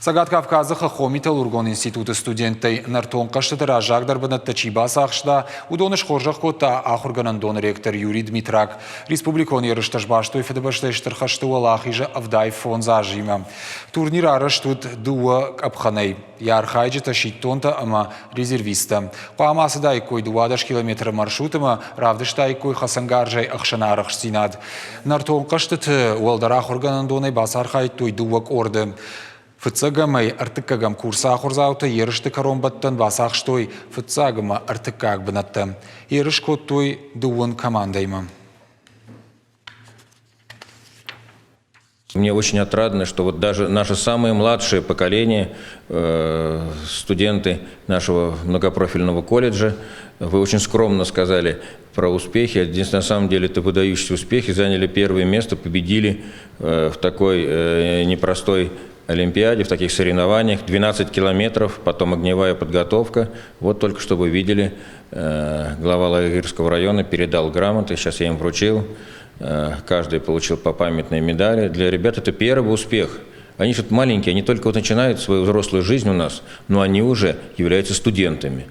Сагат Кавказы Хохомитал Ургон институты студенты Нартон Каштатыра Жагдарбанатта Чибас Ахшда, Удоныш Хоржах Кота Ахурганандон ректор Юрий Дмитрак, Республикон Ярышташбашто и Федебаштештархашты Алахижа Авдай фон Зажима. Турнир Араштут Дуа Абханей, Ярхайджи Ташиттонта Ама резервиста. Паамасы дайкой 20 километра маршрутама, Равдыштайкой Хасангаржай Ахшанарахштинад. Нартон Каштаты Уалдарах Урганандоне Басархайтой Дуак Орды. Фыцагамай артыкагам курса ахурзаута ерышты каромбаттан басахштой фыцагама артыкаг бынатты. Ерыш коттой дуын командайма. Мне очень отрадно, что вот даже наше самое младшее поколение, студенты нашего многопрофильного колледжа, вы очень скромно сказали про успехи. Здесь на самом деле это выдающиеся успехи, заняли первое место, победили в такой непростой Олимпиаде, в таких соревнованиях. 12 километров, потом огневая подготовка. Вот только что вы видели, глава Лагирского района передал грамоты, сейчас я им вручил. Каждый получил по памятной медали. Для ребят это первый успех. Они что-то маленькие, они только вот начинают свою взрослую жизнь у нас, но они уже являются студентами.